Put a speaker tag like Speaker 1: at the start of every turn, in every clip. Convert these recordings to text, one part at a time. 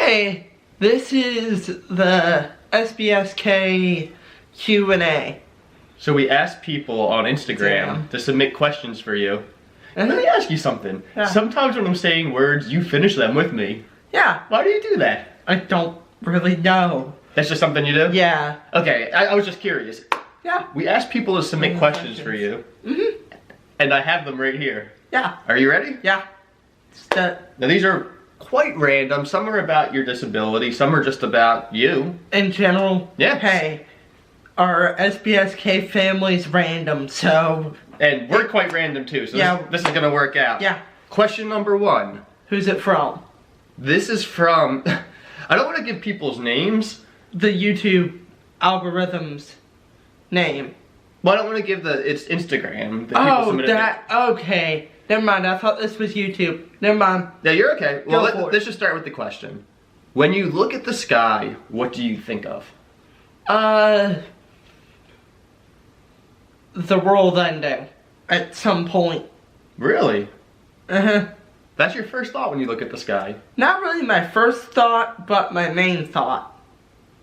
Speaker 1: Hey, this is the Sbsk Q&A.
Speaker 2: So we asked people on Instagram to submit questions for you. Let me ask you something.
Speaker 1: Yeah.
Speaker 2: Sometimes when I'm saying words, you finish them with me.
Speaker 1: Yeah.
Speaker 2: Why do you do that?
Speaker 1: I don't really know.
Speaker 2: That's just something you do?
Speaker 1: Yeah.
Speaker 2: Okay, I was just curious.
Speaker 1: Yeah.
Speaker 2: We asked people to submit questions for you. And I have them right here.
Speaker 1: Yeah.
Speaker 2: Are you ready?
Speaker 1: Yeah.
Speaker 2: Now these are quite random. Some are about your disability, some are just about you.
Speaker 1: In general,
Speaker 2: Yeah.
Speaker 1: Hey, our Sbsk family's random, so...
Speaker 2: And we're quite random too, so
Speaker 1: Yeah.
Speaker 2: this is gonna work out.
Speaker 1: Yeah.
Speaker 2: Question number 1.
Speaker 1: Who's it from?
Speaker 2: This is from... I don't want to give people's names.
Speaker 1: The YouTube algorithm's name.
Speaker 2: Well, I don't want to give it's Instagram.
Speaker 1: Okay. Never mind, I thought this was YouTube. Never mind.
Speaker 2: Yeah, you're okay. Well, let's
Speaker 1: it.
Speaker 2: just start with the question. When you look at the sky, what do you think of?
Speaker 1: The world ending. At some point.
Speaker 2: Really?
Speaker 1: Uh-huh.
Speaker 2: That's your first thought when you look at the sky?
Speaker 1: Not really my first thought, but my main thought.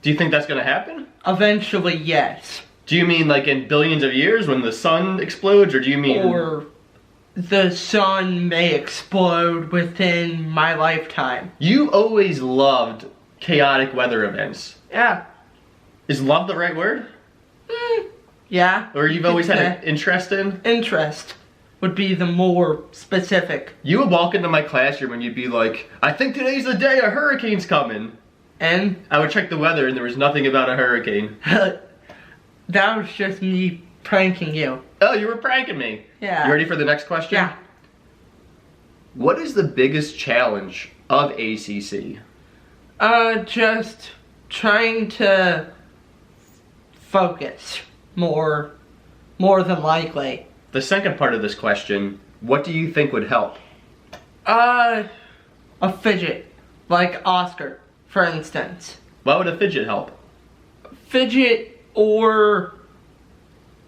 Speaker 2: Do you think that's going to happen?
Speaker 1: Eventually, yes.
Speaker 2: Do you mean like in billions of years when the sun explodes, or do you mean...
Speaker 1: Or the sun may explode within my lifetime.
Speaker 2: You always loved chaotic weather events.
Speaker 1: Yeah.
Speaker 2: Is love the right word?
Speaker 1: Yeah.
Speaker 2: Or you've always had an interest in?
Speaker 1: Interest would be the more specific.
Speaker 2: You would walk into my classroom and you'd be like, I think today's the day a hurricane's coming.
Speaker 1: And?
Speaker 2: I would check the weather and there was nothing about a hurricane.
Speaker 1: That was just me pranking you.
Speaker 2: Oh, you were pranking me.
Speaker 1: Yeah.
Speaker 2: You ready for the next question?
Speaker 1: Yeah.
Speaker 2: What is the biggest challenge of ACC?
Speaker 1: Just trying to focus more than likely.
Speaker 2: The second part of this question, what do you think would help?
Speaker 1: A fidget, like Oscar, for instance.
Speaker 2: Why would a fidget help?
Speaker 1: Fidget or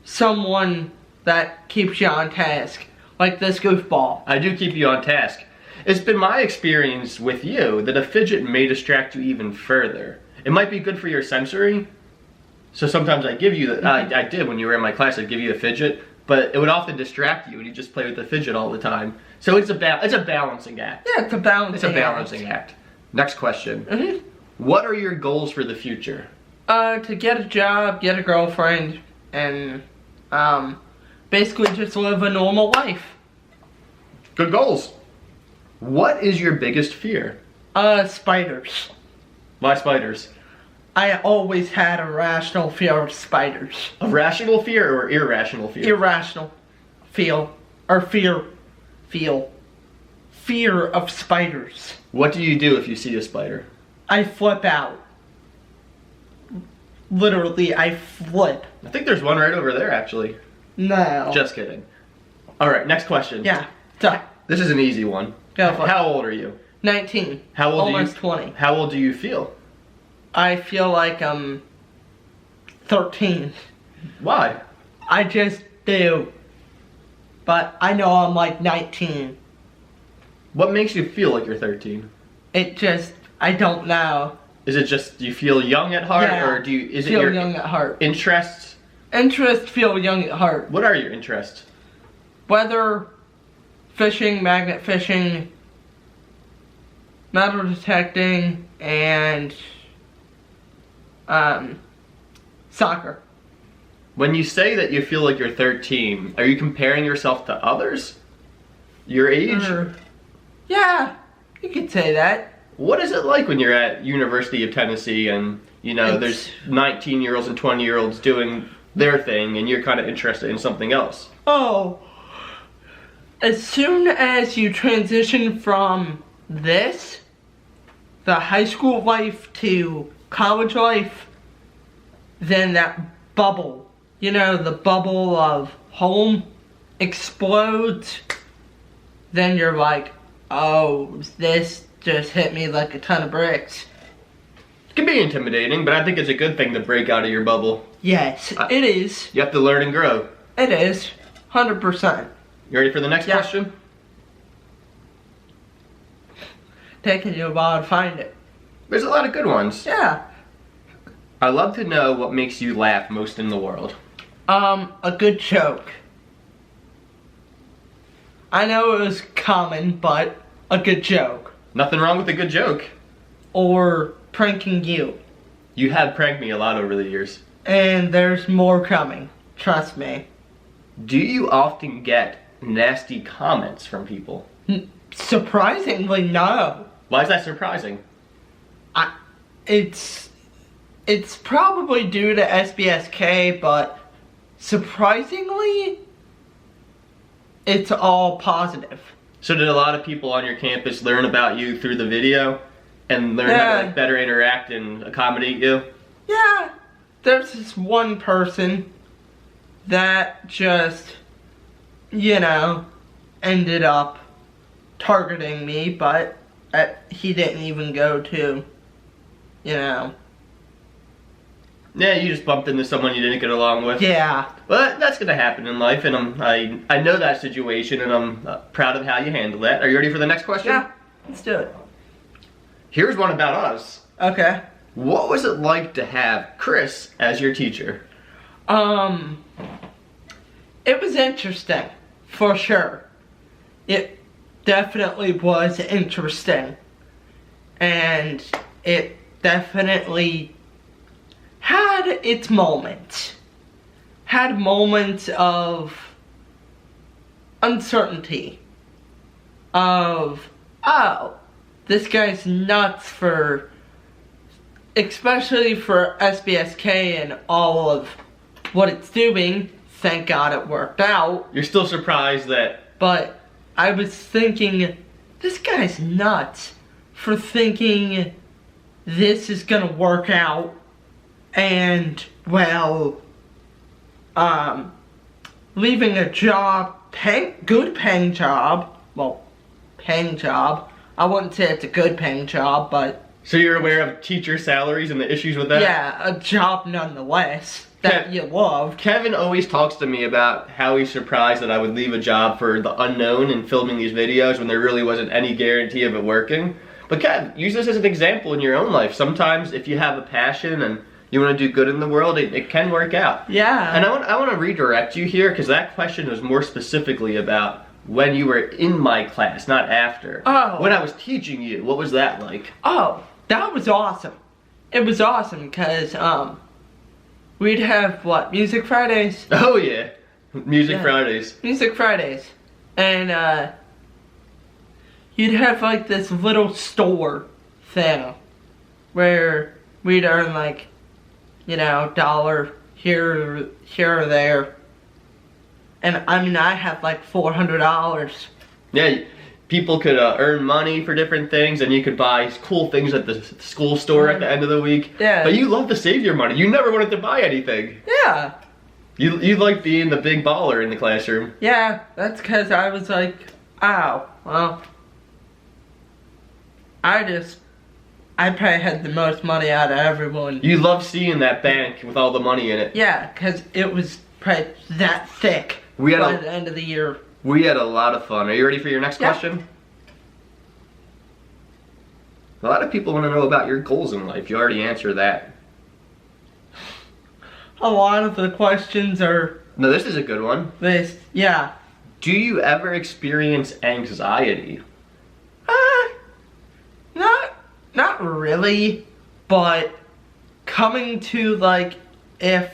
Speaker 1: someone that keeps you on task, like this goofball.
Speaker 2: I do keep you on task. It's been my experience with you that a fidget may distract you even further. It might be good for your sensory. So sometimes I give you I did when you were in my class, I'd give you a fidget, but it would often distract you and you just play with the fidget all the time. So it's a balancing act.
Speaker 1: Yeah, it's a balancing
Speaker 2: act. Next question. What are your goals for the future?
Speaker 1: To get a job, get a girlfriend, and basically just live a normal life.
Speaker 2: Good goals. What is your biggest fear?
Speaker 1: Spiders.
Speaker 2: Why spiders?
Speaker 1: I always had a rational fear of spiders.
Speaker 2: A rational fear or irrational fear?
Speaker 1: Irrational. Fear of spiders.
Speaker 2: What do you do if you see a spider?
Speaker 1: I flip out. Literally, I flip.
Speaker 2: I think there's one right over there, actually.
Speaker 1: No.
Speaker 2: Just kidding. Alright, next question.
Speaker 1: Yeah. So,
Speaker 2: this is an easy one.
Speaker 1: Go for it.
Speaker 2: How old are you?
Speaker 1: 19.
Speaker 2: How old
Speaker 1: Almost 20.
Speaker 2: How old do you feel?
Speaker 1: I feel like I'm 13.
Speaker 2: Why?
Speaker 1: I just do. But I know I'm like 19.
Speaker 2: What makes you feel like you're 13?
Speaker 1: I don't know.
Speaker 2: Is it just, do you feel young at heart?
Speaker 1: Yeah,
Speaker 2: or is it
Speaker 1: feel
Speaker 2: your
Speaker 1: young at heart.
Speaker 2: interests?
Speaker 1: Interest, feel young at heart.
Speaker 2: What are your interests?
Speaker 1: Weather, fishing, magnet fishing, metal detecting, and soccer.
Speaker 2: When you say that you feel like you're 13, are you comparing yourself to others? Your age?
Speaker 1: Yeah, you could say that.
Speaker 2: What is it like when you're at University of Tennessee and, you know, there's 19-year-olds and 20-year-olds doing their thing and you're kind of interested in something else?
Speaker 1: Oh, as soon as you transition from the high school life to college life, then that bubble, you know, the bubble of home explodes. Then you're like, oh, this just hit me like a ton of bricks.
Speaker 2: It can be intimidating, but I think it's a good thing to break out of your bubble.
Speaker 1: Yes, it is.
Speaker 2: You have to learn and grow.
Speaker 1: It is. 100%.
Speaker 2: You ready for the next question?
Speaker 1: Taking you a while to find it.
Speaker 2: There's a lot of good ones.
Speaker 1: Yeah.
Speaker 2: I love to know what makes you laugh most in the world.
Speaker 1: A good joke. I know it was common, but a good joke.
Speaker 2: Nothing wrong with a good joke.
Speaker 1: Or pranking you.
Speaker 2: You have pranked me a lot over the years.
Speaker 1: And there's more coming. Trust me.
Speaker 2: Do you often get nasty comments from people?
Speaker 1: Surprisingly, no.
Speaker 2: Why is that surprising?
Speaker 1: It's probably due to Sbsk, but surprisingly, it's all positive.
Speaker 2: So did a lot of people on your campus learn about you through the video and learn how to like, better interact and accommodate you?
Speaker 1: Yeah, there's this one person that just, you know, ended up targeting me, but he didn't even go to, you know.
Speaker 2: Yeah, you just bumped into someone you didn't get along with.
Speaker 1: Yeah.
Speaker 2: Well, that's gonna happen in life, and I know that situation, and I'm proud of how you handled that. Are you ready for the next question?
Speaker 1: Yeah, let's do it.
Speaker 2: Here's one about us.
Speaker 1: Okay.
Speaker 2: What was it like to have Chris as your teacher?
Speaker 1: It was interesting, for sure. It definitely was interesting. And it definitely had its moments. Had moments of uncertainty. Of, oh, this guy's nuts for, especially for Sbsk and all of what it's doing. Thank God it worked out.
Speaker 2: You're still surprised that...
Speaker 1: But I was thinking, this guy's nuts for thinking this is gonna work out. And, well, leaving a job, good paying job. Well, paying job. I wouldn't say it's a good paying job, but...
Speaker 2: So you're aware of teacher salaries and the issues with that?
Speaker 1: Yeah, a job nonetheless. That you love.
Speaker 2: Kevin always talks to me about how he's surprised that I would leave a job for the unknown and filming these videos when there really wasn't any guarantee of it working. But Kev, use this as an example in your own life. Sometimes if you have a passion and you want to do good in the world, it can work out.
Speaker 1: Yeah.
Speaker 2: And I want to redirect you here because that question was more specifically about when you were in my class, not after.
Speaker 1: Oh.
Speaker 2: When I was teaching you, what was that like?
Speaker 1: Oh, that was awesome. It was awesome because, we'd have, what, Music Fridays?
Speaker 2: Oh, yeah. Music Fridays.
Speaker 1: Music Fridays. And, you'd have, like, this little store thing where we'd earn, like, you know, $1 here or there. And, I mean, I had, like, $400.
Speaker 2: Yeah, people could earn money for different things, and you could buy cool things at the school store at the end of the week.
Speaker 1: Yeah.
Speaker 2: But you love to save your money. You never wanted to buy anything.
Speaker 1: Yeah.
Speaker 2: You like being the big baller in the classroom.
Speaker 1: Yeah, that's because I was like, oh, well, I probably had the most money out of everyone.
Speaker 2: You love seeing that bank with all the money in it.
Speaker 1: Yeah, because it was probably that thick by the end of the year.
Speaker 2: We had a lot of fun. Are you ready for your next question? A lot of people want to know about your goals in life. You already answered that.
Speaker 1: A lot of the questions are...
Speaker 2: No, this is a good one.
Speaker 1: Yeah.
Speaker 2: Do you ever experience anxiety?
Speaker 1: Not really, but coming to, like, if,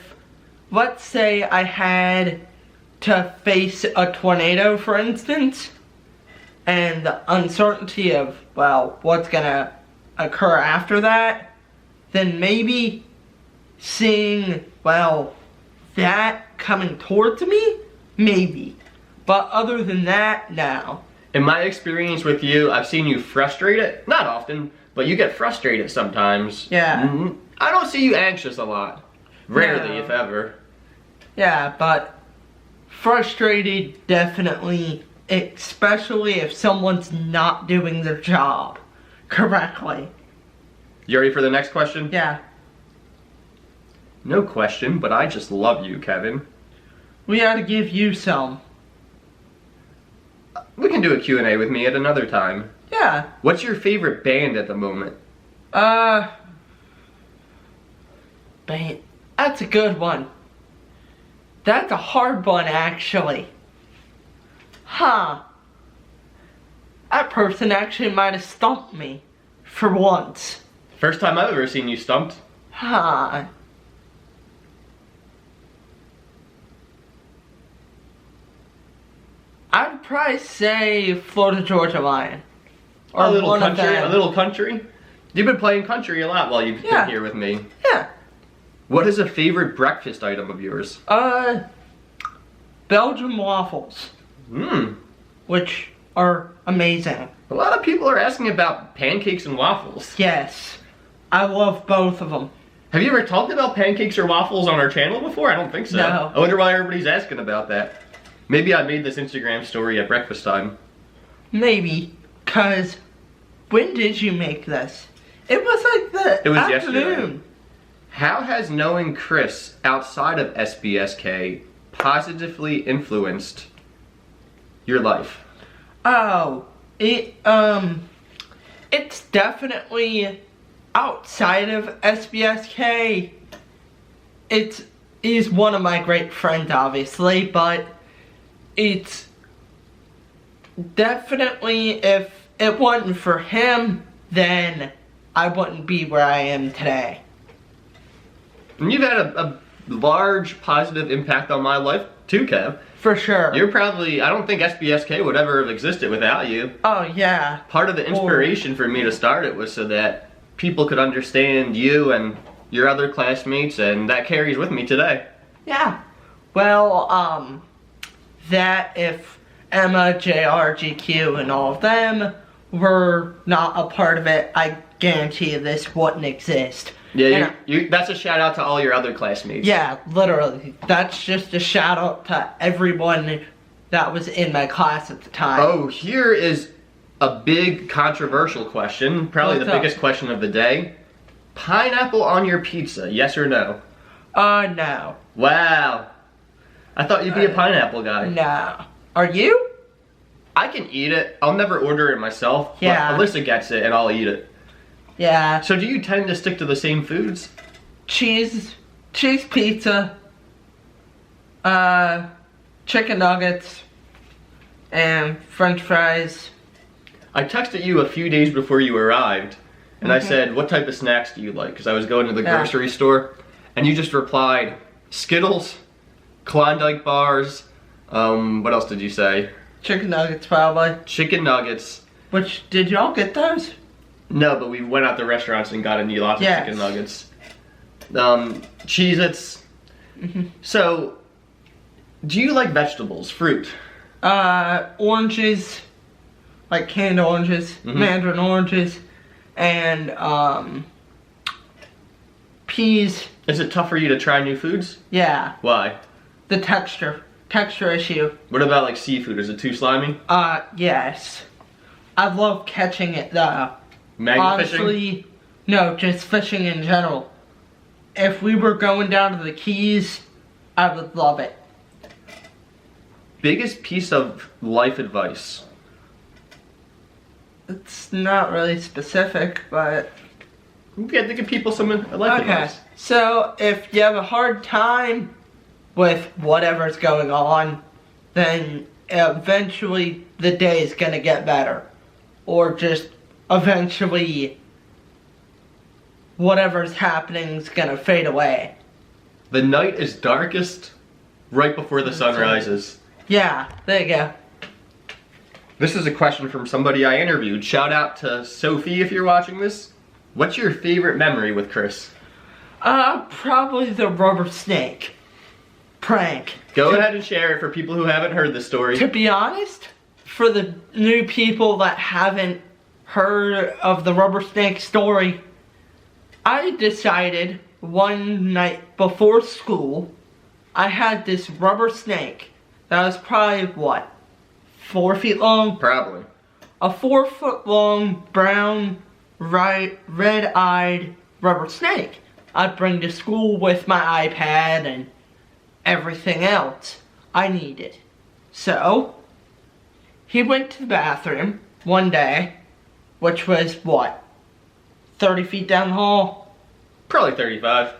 Speaker 1: let's say I had to face a tornado, for instance, and the uncertainty of, well, what's gonna occur after that, then maybe seeing, well, that coming towards me, maybe. But other than that, no.
Speaker 2: In my experience with you, I've seen you frustrated. Not often, but you get frustrated sometimes.
Speaker 1: Yeah.
Speaker 2: I don't see you anxious a lot. Rarely,
Speaker 1: No.
Speaker 2: if ever.
Speaker 1: Yeah, but frustrated, definitely, especially if someone's not doing their job correctly.
Speaker 2: You ready for the next question?
Speaker 1: Yeah.
Speaker 2: No question, but I just love you, Kevin.
Speaker 1: We ought to give you some.
Speaker 2: We can do a Q&A with me at another time.
Speaker 1: Yeah.
Speaker 2: What's your favorite band at the moment?
Speaker 1: Man, that's a good one. That's a hard one, actually. Huh. That person actually might have stumped me. For once.
Speaker 2: First time I've ever seen you stumped.
Speaker 1: Huh. I'd probably say Florida Georgia Line. Or
Speaker 2: A little
Speaker 1: one of
Speaker 2: country.
Speaker 1: them.
Speaker 2: A little country. You've been playing country a lot while you've
Speaker 1: Yeah.
Speaker 2: been here with me.
Speaker 1: Yeah.
Speaker 2: What is a favorite breakfast item of yours?
Speaker 1: Belgian waffles.
Speaker 2: Mmm.
Speaker 1: Which are amazing.
Speaker 2: A lot of people are asking about pancakes and waffles.
Speaker 1: Yes. I love both of them.
Speaker 2: Have you ever talked about pancakes or waffles on our channel before? I don't think so.
Speaker 1: No.
Speaker 2: I wonder why everybody's asking about that. Maybe I made this Instagram story at breakfast time.
Speaker 1: Maybe. Cause when did you make this? It was like the
Speaker 2: It was
Speaker 1: afternoon.
Speaker 2: yesterday. How has knowing Chris outside of SBSK positively influenced your life?
Speaker 1: Oh, it's definitely outside of SBSK. He's one of my great friends, obviously, but it's definitely, if it wasn't for him, then I wouldn't be where I am today.
Speaker 2: And you've had a large positive impact on my life too, Kev.
Speaker 1: For sure.
Speaker 2: You're probably, I don't think SBSK would ever have existed without you.
Speaker 1: Oh, yeah.
Speaker 2: Part of the inspiration for me to start it was so that people could understand you and your other classmates, and that carries with me today.
Speaker 1: Yeah. Well, that if Emma, JR, GQ, and all of them were not a part of it, I guarantee you this wouldn't exist.
Speaker 2: Yeah, that's a shout out to all your other classmates.
Speaker 1: Yeah, literally. That's just a shout out to everyone that was in my class at the time.
Speaker 2: Oh, here is a big controversial question, probably
Speaker 1: What's
Speaker 2: the
Speaker 1: up?
Speaker 2: biggest question of the day. Pineapple on your pizza, yes or no?
Speaker 1: No.
Speaker 2: Wow. I thought you'd be a pineapple guy.
Speaker 1: No. Are you?
Speaker 2: I can eat it. I'll never order it myself.
Speaker 1: Yeah.
Speaker 2: But Alyssa gets it and I'll eat it.
Speaker 1: Yeah.
Speaker 2: So do you tend to stick to the same foods?
Speaker 1: Cheese pizza, chicken nuggets, and French fries.
Speaker 2: I texted you a few days before you arrived, and I said, what type of snacks do you like? Because I was going to the grocery store, and you just replied, Skittles, Klondike bars, what else did you say?
Speaker 1: Chicken nuggets, probably.
Speaker 2: Chicken nuggets.
Speaker 1: Which, did y'all get those?
Speaker 2: No, but we went out to restaurants and got into lots of
Speaker 1: Yes.
Speaker 2: chicken nuggets. Cheez-Its. So, do you like vegetables, fruit?
Speaker 1: Oranges, like canned oranges, mandarin oranges, and, peas.
Speaker 2: Is it tough for you to try new foods?
Speaker 1: Yeah,
Speaker 2: Why?
Speaker 1: the texture issue.
Speaker 2: What about like seafood? Is it too slimy?
Speaker 1: Yes. I love catching it though.
Speaker 2: Magnet fishing?
Speaker 1: Honestly, no, just fishing in general. If we were going down to the Keys, I would love it.
Speaker 2: Biggest piece of life advice?
Speaker 1: It's not really specific, but...
Speaker 2: We have to give people some life advice.
Speaker 1: So if you have a hard time with whatever's going on, then eventually the day is gonna get better. Or just eventually whatever's happening is gonna fade away.
Speaker 2: The night is darkest right before the sun rises.
Speaker 1: Yeah, there you go.
Speaker 2: This is a question from somebody I interviewed. Shout out to Sophie if you're watching this. What's your favorite memory with Chris?
Speaker 1: Probably the rubber snake prank.
Speaker 2: Go ahead and share it for people who haven't heard the story.
Speaker 1: To be honest, for the new people that haven't heard of the rubber snake story, I decided one night before school, I had this rubber snake that was probably, what, 4 feet long?
Speaker 2: Probably.
Speaker 1: A 4 foot long, brown, red-eyed rubber snake. I'd bring to school with my iPad and everything else I needed. So, he went to the bathroom one day, which was, what, 30 feet down the hall?
Speaker 2: Probably 35.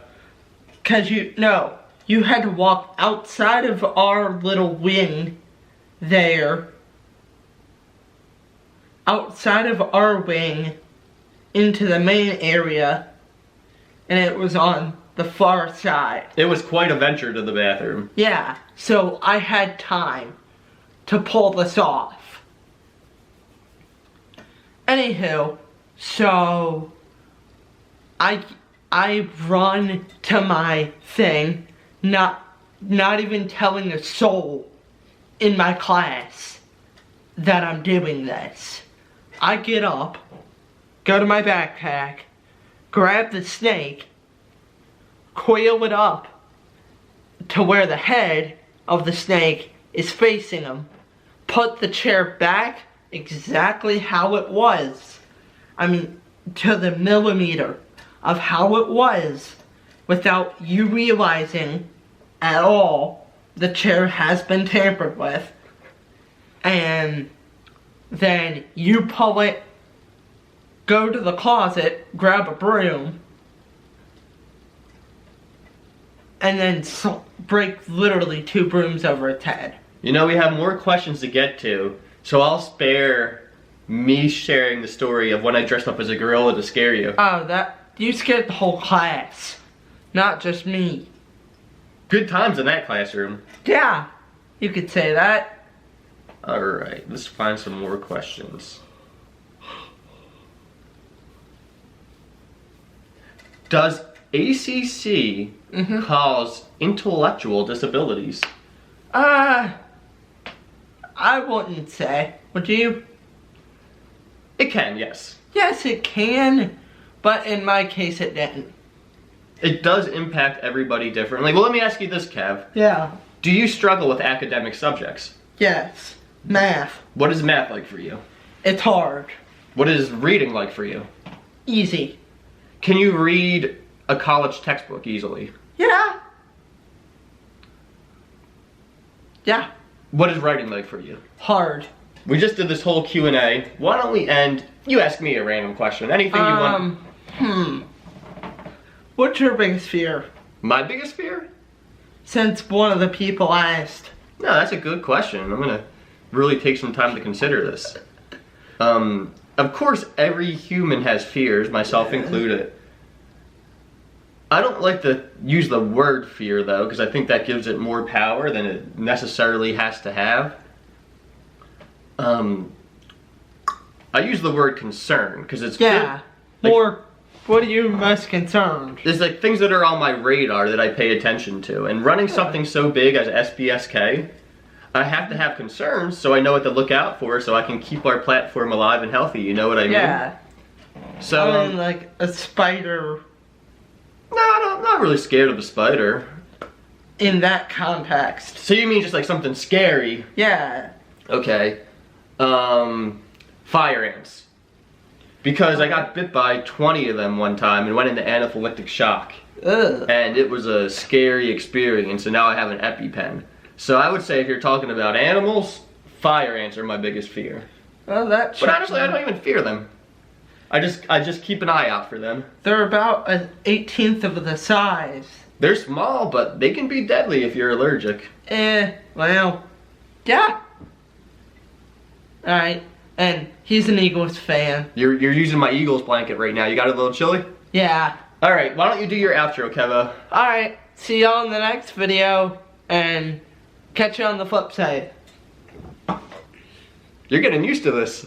Speaker 1: Cause you had to walk outside of our little wing there. Outside of our wing into the main area. And it was on the far side.
Speaker 2: It was quite a venture to the bathroom.
Speaker 1: Yeah, so I had time to pull this off. Anywho, so I run to my thing, not even telling a soul in my class that I'm doing this. I get up, go to my backpack, grab the snake, coil it up to where the head of the snake is facing him, put the chair back exactly how it was. I mean, to the millimeter of how it was, without you realizing at all the chair has been tampered with. And then you pull it, go to the closet, grab a broom, and then break literally 2 brooms over its head.
Speaker 2: You know, we have more questions to get to, so I'll spare me sharing the story of when I dressed up as a gorilla to scare you.
Speaker 1: Oh, you scared the whole class, not just me.
Speaker 2: Good times in that classroom.
Speaker 1: Yeah, you could say that.
Speaker 2: Alright, let's find some more questions. Does ACC cause intellectual disabilities?
Speaker 1: I wouldn't say. Would you?
Speaker 2: It can, yes.
Speaker 1: Yes, it can, but in my case it didn't.
Speaker 2: It does impact everybody differently. Well, let me ask you this, Kev.
Speaker 1: Yeah.
Speaker 2: Do you struggle with academic subjects?
Speaker 1: Yes. Math.
Speaker 2: What is math like for you?
Speaker 1: It's hard.
Speaker 2: What is reading like for you?
Speaker 1: Easy.
Speaker 2: Can you read a college textbook easily?
Speaker 1: Yeah. Yeah.
Speaker 2: What is writing like for you?
Speaker 1: Hard.
Speaker 2: We just did this whole Q&A. Why don't we end? You ask me a random question. Anything you want.
Speaker 1: What's your biggest fear?
Speaker 2: My biggest fear?
Speaker 1: Since one of the people asked.
Speaker 2: No, that's a good question. I'm gonna really take some time to consider this. Of course, every human has fears, myself included. I don't like to use the word fear though, because I think that gives it more power than it necessarily has to have. I use the word concern because it's
Speaker 1: Or what are you most concerned?
Speaker 2: There's like things that are on my radar that I pay attention to, and running something so big as Sbsk, I have to have concerns so I know what to look out for, so I can keep our platform alive and healthy. You know what I mean?
Speaker 1: Yeah.
Speaker 2: So
Speaker 1: I mean, like a spider.
Speaker 2: No, I'm not really scared of a spider.
Speaker 1: In that context.
Speaker 2: So you mean just like something scary?
Speaker 1: Yeah.
Speaker 2: Okay. Fire ants. Because I got bit by 20 of them one time and went into anaphylactic shock.
Speaker 1: Ugh.
Speaker 2: And it was a scary experience, and now I have an EpiPen. So I would say if you're talking about animals, fire ants are my biggest fear.
Speaker 1: Well, that's.
Speaker 2: But honestly, I don't even fear them. I just keep an eye out for them.
Speaker 1: They're about an 1/18 of the size.
Speaker 2: They're small, but they can be deadly if you're allergic.
Speaker 1: Well, yeah. Alright, and he's an Eagles fan.
Speaker 2: You're using my Eagles blanket right now. You got a little chilly?
Speaker 1: Yeah.
Speaker 2: Alright, why don't you do your outro, Keva?
Speaker 1: Alright, see y'all in the next video, and catch you on the flip side.
Speaker 2: You're getting used to this.